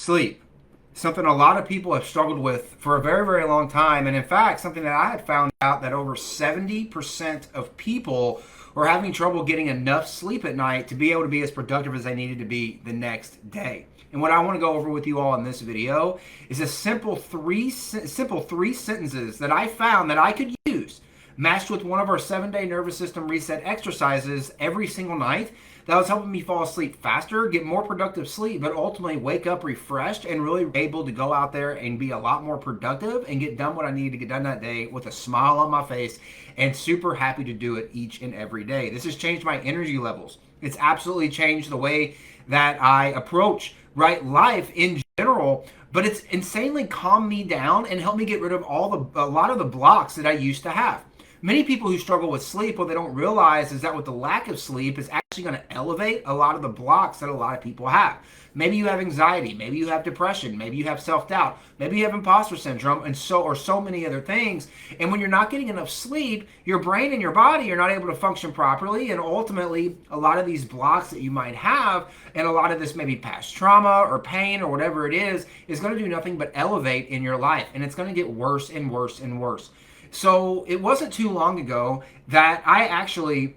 Sleep. Something a lot of people have struggled with for a very, very long time. And in fact, something that I had found out that over 70% of people were having trouble getting enough sleep at night to be able to be as productive as they needed to be the next day. And what I want to go over with you all in this video is a simple three sentences that I found that I could use matched with one of our 7-day nervous system reset exercises every single night that was helping me fall asleep faster, get more productive sleep, but ultimately wake up refreshed and really able to go out there and be a lot more productive and get done what I needed to get done that day with a smile on my face and super happy to do it each and every day. This has changed my energy levels. It's absolutely changed the way that I approach life in general, but it's insanely calmed me down and helped me get rid of a lot of the blocks that I used to have. Many people who struggle with sleep, what they don't realize is that with the lack of sleep, it's actually going to elevate a lot of the blocks that a lot of people have. Maybe you have anxiety, maybe you have depression, maybe you have self-doubt, maybe you have imposter syndrome, and so many other things. And when you're not getting enough sleep, your brain and your body are not able to function properly, and ultimately, a lot of these blocks that you might have, and a lot of this maybe past trauma or pain or whatever it is going to do nothing but elevate in your life, and it's going to get worse and worse and worse. So it wasn't too long ago that I actually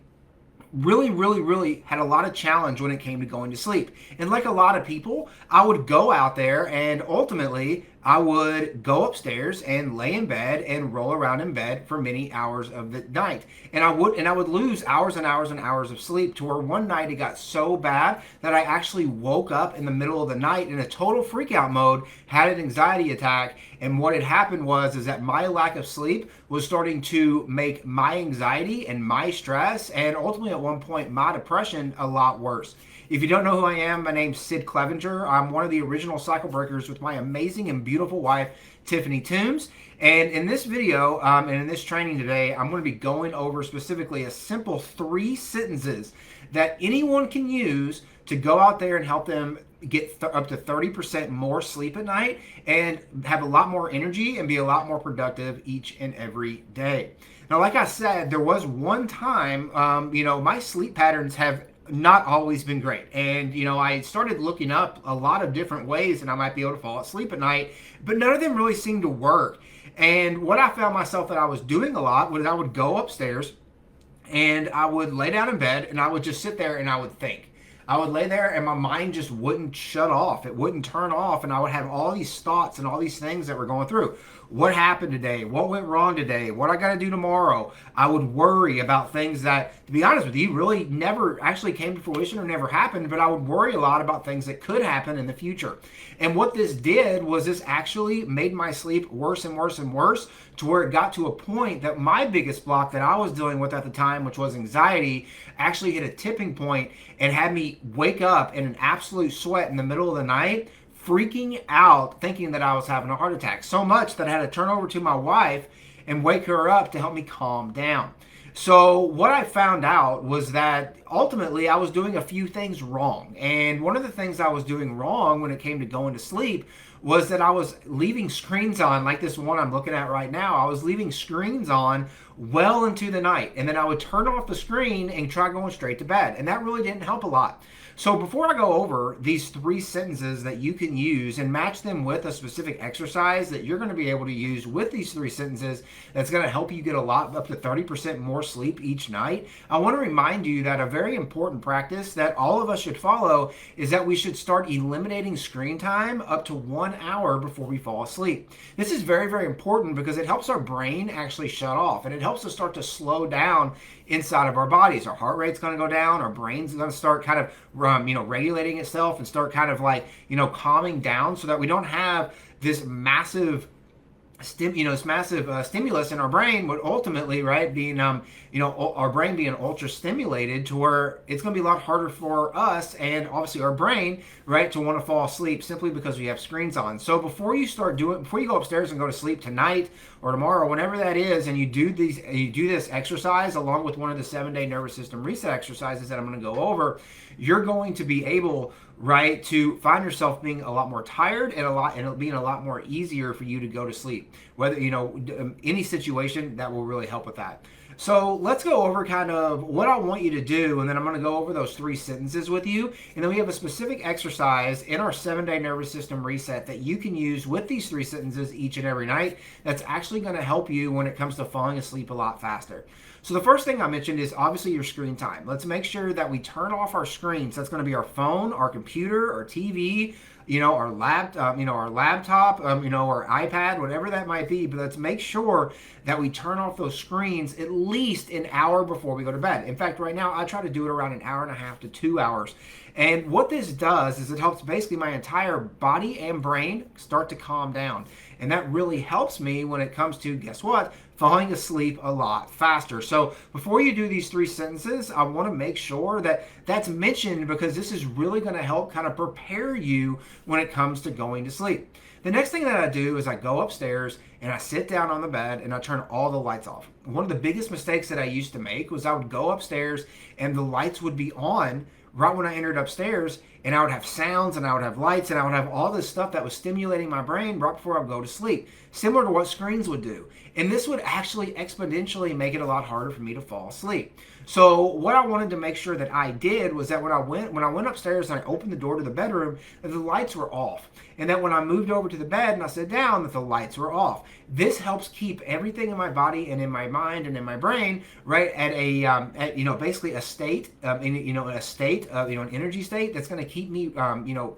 really had a lot of challenge when it came to going to sleep. And like a lot of people, I would go out there and ultimately I would go upstairs and lay in bed and roll around in bed for many hours of the night. And I would lose hours and hours and hours of sleep, to where one night it got so bad that I actually woke up in the middle of the night in a total freak out mode, had an anxiety attack. And what had happened was that my lack of sleep was starting to make my anxiety and my stress, and ultimately at one point my depression, a lot worse. If you don't know who I am, my name's Sid Clevinger. I'm one of the original cycle breakers with my amazing and beautiful wife, Tiffany Toombs. And in this video and in this training today, I'm going to be going over specifically a simple 3 sentences that anyone can use to go out there and help them get up to 30% more sleep at night and have a lot more energy and be a lot more productive each and every day. Now, like I said, there was one time, my sleep patterns have not always been great. And, I started looking up a lot of different ways that I might be able to fall asleep at night, but none of them really seemed to work. And what I found myself that I was doing a lot was I would go upstairs and I would lay down in bed and I would just sit there and I would think. I would lay there and my mind just wouldn't shut off. It wouldn't turn off, and I would have all these thoughts and all these things that were going through. What happened today? What went wrong today? What I got to do tomorrow? I would worry about things that, to be honest with you, really never actually came to fruition or never happened, but I would worry a lot about things that could happen in the future. And what this did was this actually made my sleep worse and worse and worse, to where it got to a point that my biggest block that I was dealing with at the time, which was anxiety, actually hit a tipping point and had me wake up in an absolute sweat in the middle of the night, freaking out, thinking that I was having a heart attack. So much that I had to turn over to my wife and wake her up to help me calm down. So what I found out was that ultimately I was doing a few things wrong. And one of the things I was doing wrong when it came to going to sleep was that I was leaving screens on, like this one I'm looking at right now. I was leaving screens on well into the night, and then I would turn off the screen and try going straight to bed, and that really didn't help a lot. So before I go over these 3 sentences that you can use and match them with a specific exercise that you're going to be able to use with these 3 sentences that's going to help you get a lot, up to 30% more sleep each night, I want to remind you that a very important practice that all of us should follow is that we should start eliminating screen time up to 1 hour before we fall asleep. This is very, very important because it helps our brain actually shut off, and it helps us start to slow down inside of our bodies. Our heart rate's going to go down. Our brain's going to start kind of, regulating itself and start kind of like, calming down, so that we don't have this massive stimulus in our brain, would ultimately, being, our brain being ultra stimulated, to where it's going to be a lot harder for us and obviously our brain, to want to fall asleep simply because we have screens on. So before you go upstairs and go to sleep tonight or tomorrow, whenever that is, and you do this exercise along with one of the 7-day nervous system reset exercises that I'm going to go over, you're going to be able, to find yourself being a lot more tired and it'll being a lot more easier for you to go to sleep. Whether, any situation that will really help with that. So let's go over kind of what I want you to do, and then I'm going to go over those 3 sentences with you. And then we have a specific exercise in our 7-day nervous system reset that you can use with these 3 sentences each and every night that's actually going to help you when it comes to falling asleep a lot faster. So the first thing I mentioned is obviously your screen time. Let's make sure that we turn off our screens. That's going to be our phone, our computer, our TV, our laptop, our iPad, whatever that might be. But let's make sure that we turn off those screens at least an hour before we go to bed. In fact, right now I try to do it around an hour and a half to 2 hours. And what this does is it helps basically my entire body and brain start to calm down. And that really helps me when it comes to, guess what? Falling asleep a lot faster. So before you do these 3 sentences, I want to make sure that that's mentioned because this is really going to help kind of prepare you when it comes to going to sleep. The next thing that I do is I go upstairs and I sit down on the bed and I turn all the lights off. One of the biggest mistakes that I used to make was I would go upstairs and the lights would be on right when I entered upstairs, and I would have sounds and I would have lights and I would have all this stuff that was stimulating my brain right before I would go to sleep, similar to what screens would do. And this would actually exponentially make it a lot harder for me to fall asleep. So what I wanted to make sure that I did was that when I went upstairs and I opened the door to the bedroom, that the lights were off. And that when I moved over to the bed and I sat down, that the lights were off. This helps keep everything in my body and in my mind and in my brain right at basically a state, an energy state that's going to keep me,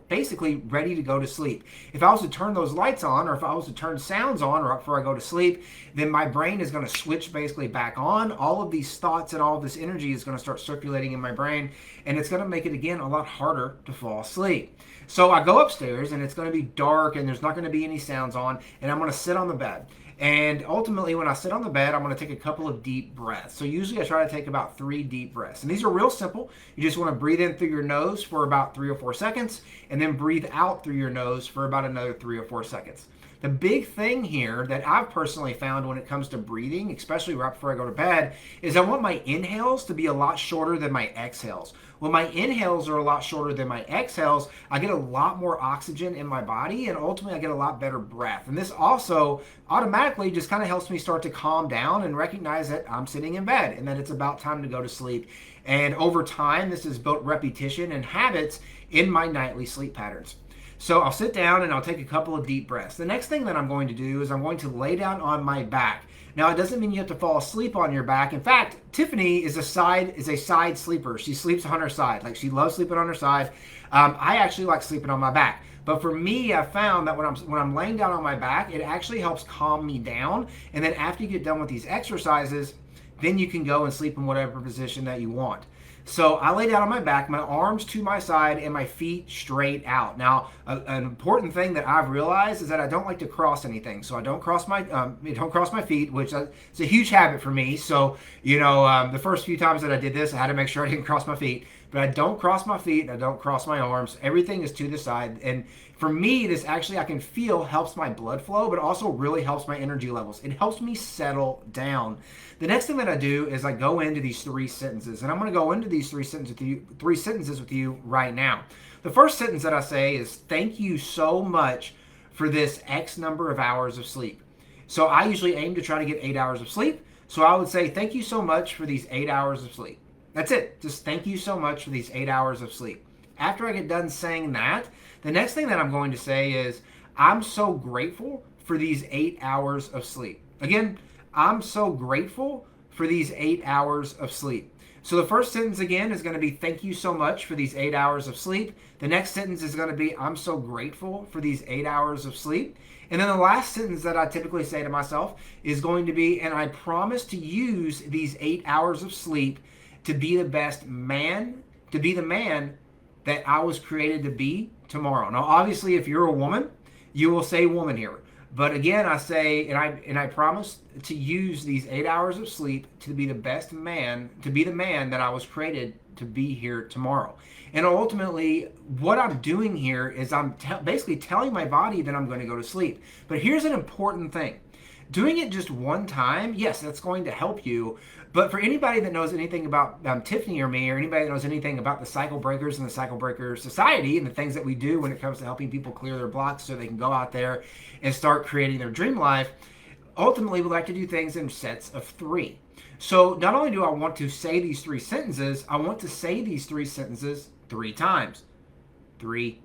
basically ready to go to sleep. If I was to turn those lights on, or if I was to turn sounds on right before I go to sleep, then my brain is going to switch basically back on. All of these thoughts and all of this energy is going to start circulating in my brain, and it's going to make it again a lot harder to fall asleep. So I go upstairs and it's going to be dark and there's not going to be any sounds on, and I'm going to sit on the bed. And ultimately, when I sit on the bed, I'm going to take a couple of deep breaths. So usually I try to take about 3 deep breaths. And these are real simple. You just want to breathe in through your nose for about 3 or 4 seconds, and then breathe out through your nose for about another 3 or 4 seconds. The big thing here that I've personally found when it comes to breathing, especially right before I go to bed, is I want my inhales to be a lot shorter than my exhales. When my inhales are a lot shorter than my exhales, I get a lot more oxygen in my body, and ultimately I get a lot better breath. And this also automatically just kind of helps me start to calm down and recognize that I'm sitting in bed and that it's about time to go to sleep. And over time, this has built repetition and habits in my nightly sleep patterns. So I'll sit down and I'll take a couple of deep breaths. The next thing that I'm going to do is I'm going to lay down on my back. Now, it doesn't mean you have to fall asleep on your back. In fact, Tiffany is a side sleeper. She sleeps on her side. Like, she loves sleeping on her side. I actually like sleeping on my back. But for me, I found that when I'm laying down on my back, it actually helps calm me down. And then after you get done with these exercises, then you can go and sleep in whatever position that you want. So I lay down on my back, my arms to my side, and my feet straight out. Now, an important thing that I've realized is that I don't like to cross anything. So I don't cross my feet, which is a huge habit for me. So, the first few times that I did this, I had to make sure I didn't cross my feet. But I don't cross my feet, and I don't cross my arms. Everything is to the side. And for me, this actually, I can feel, helps my blood flow, but also really helps my energy levels. It helps me settle down. The next thing that I do is I go into these 3 sentences, and I'm going to go into these 3 sentences with you right now. The first sentence that I say is, thank you so much for this X number of hours of sleep. So I usually aim to try to get 8 hours of sleep. So I would say, thank you so much for these 8 hours of sleep. That's it. Just thank you so much for these 8 hours of sleep. After I get done saying that, the next thing that I'm going to say is, I'm so grateful for these 8 hours of sleep. Again, I'm so grateful for these 8 hours of sleep. So the first sentence again is going to be, thank you so much for these 8 hours of sleep. The next sentence is going to be, I'm so grateful for these 8 hours of sleep. And then the last sentence that I typically say to myself is going to be, and I promise to use these 8 hours of sleep to be the best man, to be the man that I was created to be tomorrow. Now, obviously, if you're a woman, you will say woman here. But again, I say, and I promise to use these 8 hours of sleep to be the best man, to be the man that I was created to be here tomorrow. And ultimately, what I'm doing here is I'm basically telling my body that I'm going to go to sleep. But here's an important thing. Doing it just one time, yes, that's going to help you. But for anybody that knows anything about Tiffany or me, or anybody that knows anything about the Cycle Breakers and the Cycle Breaker Society and the things that we do when it comes to helping people clear their blocks so they can go out there and start creating their dream life, ultimately we like to do things in sets of 3. So not only do I want to say these 3 sentences, I want to say these 3 sentences 3 times. Three,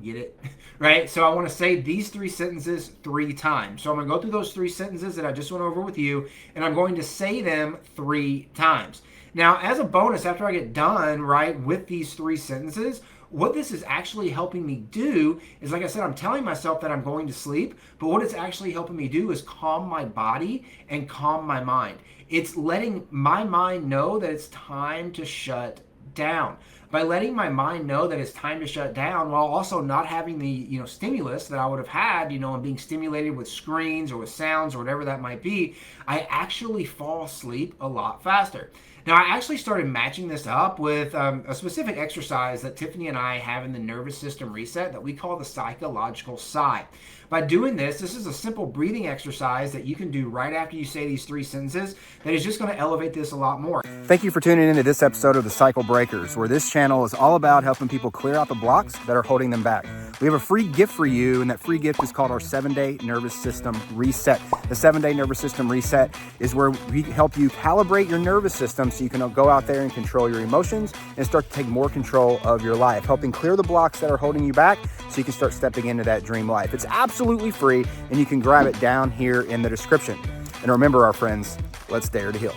get it? Right? So I want to say these 3 sentences 3 times. So I'm going to go through those 3 sentences that I just went over with you, and I'm going to say them 3 times. Now, as a bonus, after I get done, right, with these 3 sentences, what this is actually helping me do is, like I said, I'm telling myself that I'm going to sleep, but what it's actually helping me do is calm my body and calm my mind. It's letting my mind know that it's time to shut down. By letting my mind know that it's time to shut down, while also not having the stimulus that I would have had, and being stimulated with screens or with sounds or whatever that might be, I actually fall asleep a lot faster. Now, I actually started matching this up with a specific exercise that Tiffany and I have in the nervous system reset that we call the psychological sigh. By doing this is a simple breathing exercise that you can do right after you say these 3 sentences that is just going to elevate this a lot more. Thank you for tuning into this episode of The Cycle Breakers, where this channel is all about helping people clear out the blocks that are holding them back. We have a free gift for you, and that free gift is called our 7-Day Nervous System Reset. The 7-Day Nervous System Reset is where we help you calibrate your nervous system so you can go out there and control your emotions and start to take more control of your life, helping clear the blocks that are holding you back so you can start stepping into that dream life. It's absolutely free, and you can grab it down here in the description. And remember, our friends, let's dare to heal.